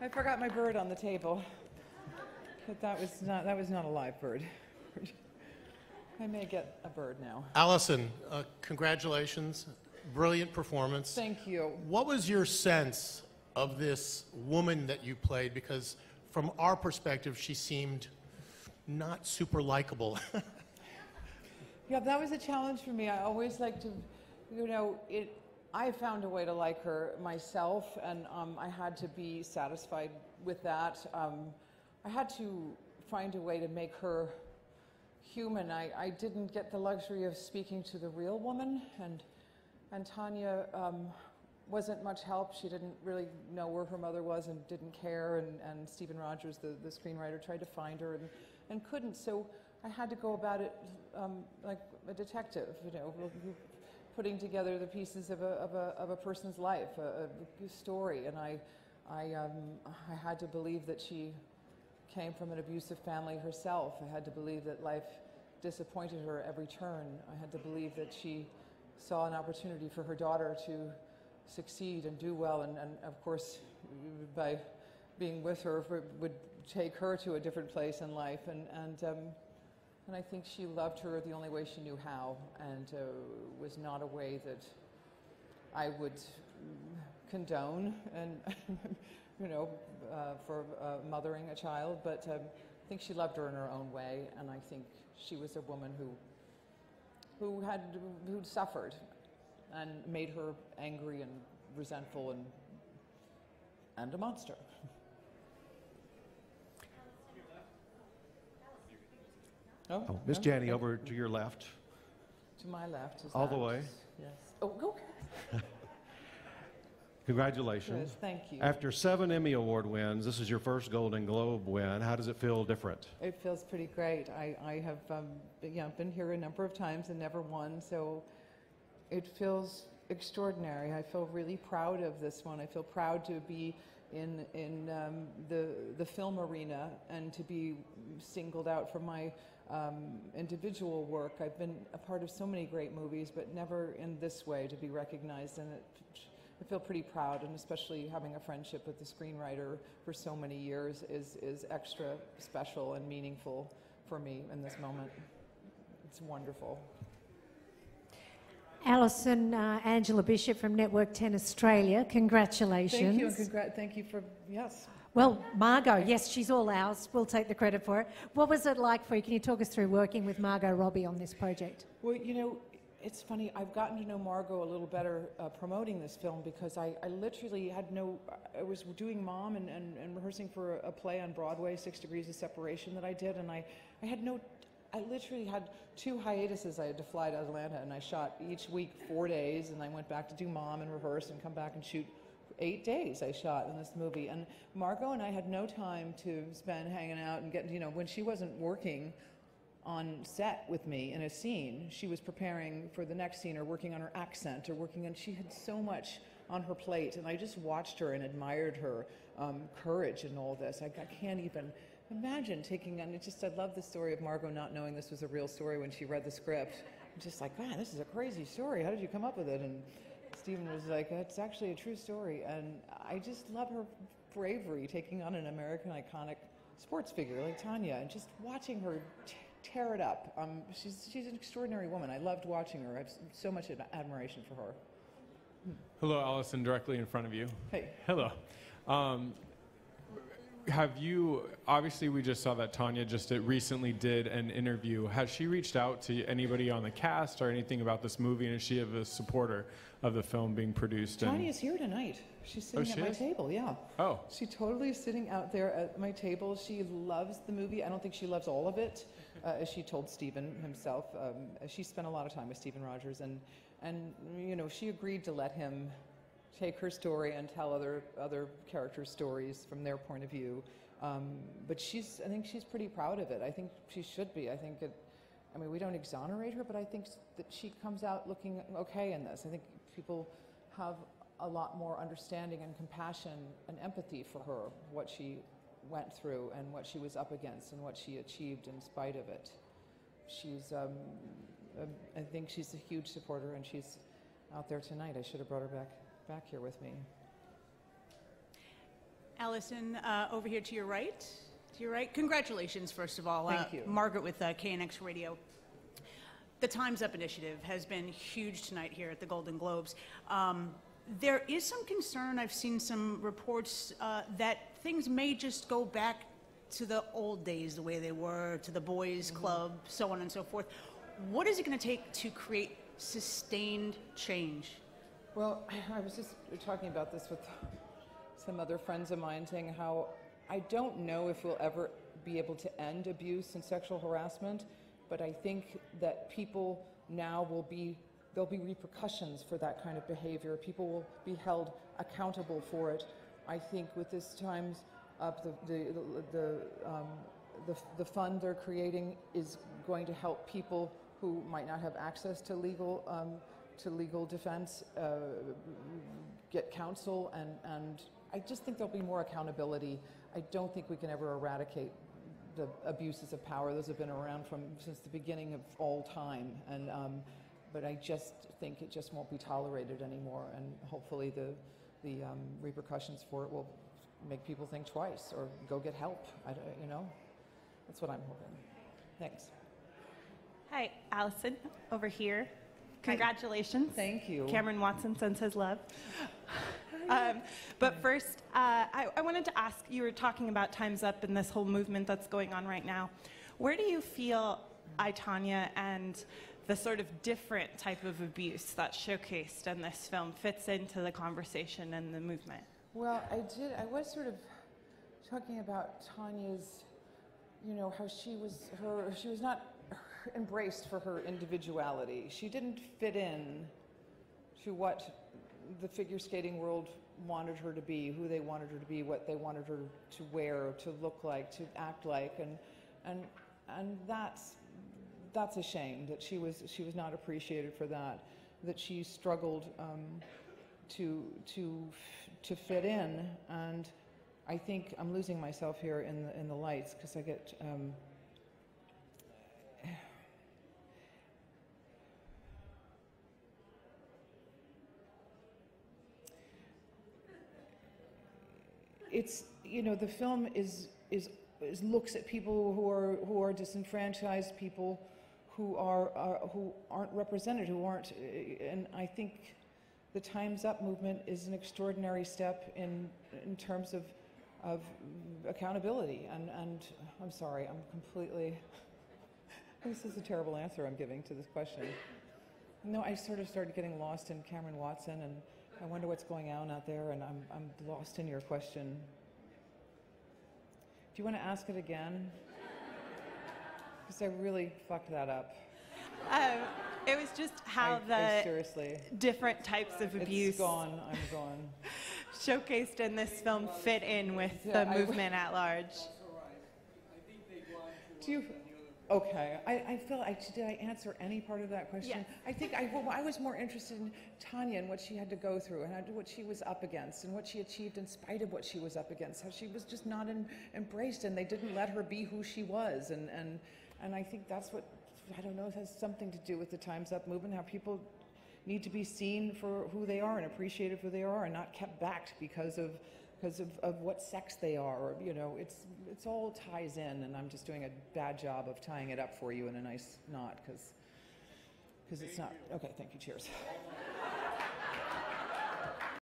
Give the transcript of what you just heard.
I forgot my bird on the table, but that was not a live bird. I may get a bird now. Allison, congratulations. Brilliant performance. Thank you. What was your sense of this woman that you played? Because from our perspective, she seemed not super likable. Yeah, that was a challenge for me. I always like to, I found a way to like her myself, and I had to be satisfied with that. I had to find a way to make her human. I didn't get the luxury of speaking to the real woman, and Tonya wasn't much help. She didn't really know where her mother was and didn't care, and Stephen Rogers, the screenwriter, tried to find her and couldn't. So I had to go about it like a detective, putting together the pieces of a person's life, a story. And I had to believe that she came from an abusive family herself. I had to believe that life disappointed her at every turn. I had to believe that she saw an opportunity for her daughter to succeed and do well, and of course, by being with her, would take her to a different place in life. And I think she loved her the only way she knew how, and was not a way that I would condone, and for mothering a child. But I think she loved her in her own way, and I think she was a woman who'd suffered, and made her angry and resentful and a monster. Oh, Miss Janney, over to your left. To my left. All the way. Yes. Oh, okay. Congratulations. Yes, thank you. After 7 Emmy Award wins, this is your first Golden Globe win. How does it feel different? It feels pretty great. I have been here a number of times and never won, so it feels extraordinary. I feel really proud of this one. I feel proud to be in the film arena and to be singled out for my individual work. I've been a part of so many great movies, but never in this way to be recognized, and I feel pretty proud, and especially having a friendship with the screenwriter for so many years is extra special and meaningful for me in this moment. It's wonderful. Allison, Angela Bishop from Network 10 Australia, congratulations. Thank you, and thank you for, yes. Well, Margot, yes, she's all ours. We'll take the credit for it. What was it like for you? Can you talk us through working with Margot Robbie on this project? Well, it's funny, I've gotten to know Margot a little better promoting this film, because I literally had I was doing Mom and rehearsing for a play on Broadway, 6 Degrees of Separation, that I did, and I literally had 2 hiatuses. I had to fly to Atlanta, and I shot each week 4 days, and I went back to do Mom and rehearse and come back and shoot 8 days I shot in this movie. And Margot and I had no time to spend hanging out and getting, when she wasn't working on set with me in a scene, she was preparing for the next scene or working on her accent or she had so much on her plate, and I just watched her and admired her courage in all this. I can't even imagine taking on, I love the story of Margot not knowing this was a real story when she read the script. I'm just like, man, this is a crazy story. How did you come up with it? And Stephen was like, it's actually a true story. And I just love her bravery taking on an American iconic sports figure like Tonya, and just watching her tear it up. She's an extraordinary woman. I loved watching her. I have so much admiration for her. Hello, Allison, directly in front of you. Hey. Hello. Have you, obviously we just saw that Tonya just recently did an interview. Has she reached out to anybody on the cast or anything about this movie, and is she a supporter of the film being produced? Tonya's here tonight. She's sitting at my table, yeah. Oh. She totally is sitting out there at my table. She loves the movie. I don't think she loves all of it, as she told Stephen himself. She spent a lot of time with Stephen Rogers, and she agreed to let him take her story and tell other characters' stories from their point of view. But I think she's pretty proud of it. I think she should be. I think we don't exonerate her, but I think that she comes out looking okay in this. I think people have a lot more understanding and compassion and empathy for her, what she went through and what she was up against and what she achieved in spite of it. I think she's a huge supporter, and she's out there tonight. I should have brought her back here with me. Allison, over here to your right. To your right. Congratulations, first of all. Thank you. Margaret with KNX Radio. The Time's Up initiative has been huge tonight here at the Golden Globes. There is some concern, I've seen some reports, that things may just go back to the old days, the way they were, to the boys' club, so on and so forth. What is it going to take to create sustained change? Well, I was just talking about this with some other friends of mine, saying how I don't know if we'll ever be able to end abuse and sexual harassment, but I think that people now there'll be repercussions for that kind of behavior. People will be held accountable for it. I think with this Time's Up, the fund they're creating is going to help people who might not have access to legal defense get counsel, and I just think there'll be more accountability. I don't think we can ever eradicate the abuses of power. Those have been around since the beginning of all time, and but I just think it just won't be tolerated anymore, and hopefully the repercussions for it will make people think twice or go get help. That's what I'm hoping. Thanks. Hi, Allison, over here. Congratulations. Thank you. Cameron Watson sends his love. But first, I wanted to ask, you were talking about Time's Up and this whole movement that's going on right now. Where do you feel Tonya and the sort of different type of abuse that's showcased in this film fits into the conversation and the movement? Well, I was sort of talking about Tonya's, how she was not embraced for her individuality. She didn't fit in to what the figure skating world wanted her to be, who they wanted her to be, what they wanted her to wear, to look like, to act like, and that's a shame that she was not appreciated for that she struggled to fit in, and I think I'm losing myself here in the lights because I get it's the film is looks at people who are disenfranchised, people who aren't represented, and I think the Time's Up movement is an extraordinary step in terms of accountability, and I'm sorry, this is a terrible answer I'm giving to this question. No, I sort of started getting lost in Cameron Watson, and I wonder what's going on out there, and I'm lost in your question. Do you want to ask it again? Because I really fucked that up. It was just how seriously, different types of abuse It's gone. I'm gone. showcased in this film fit in with the movement at large. Do you? Okay. I feel did I answer any part of that question? Yes. I think I was more interested in Tonya and what she had to go through and what she was up against and what she achieved in spite of what she was up against. How she was just not embraced, and they didn't let her be who she was, and I think that's what, I don't know, it has something to do with the Time's Up movement, how people need to be seen for who they are and appreciated for who they are and not kept back because of what sex they are, or it's all ties in, and I'm just doing a bad job of tying it up for you in a nice knot because it's not. Okay, thank you, cheers.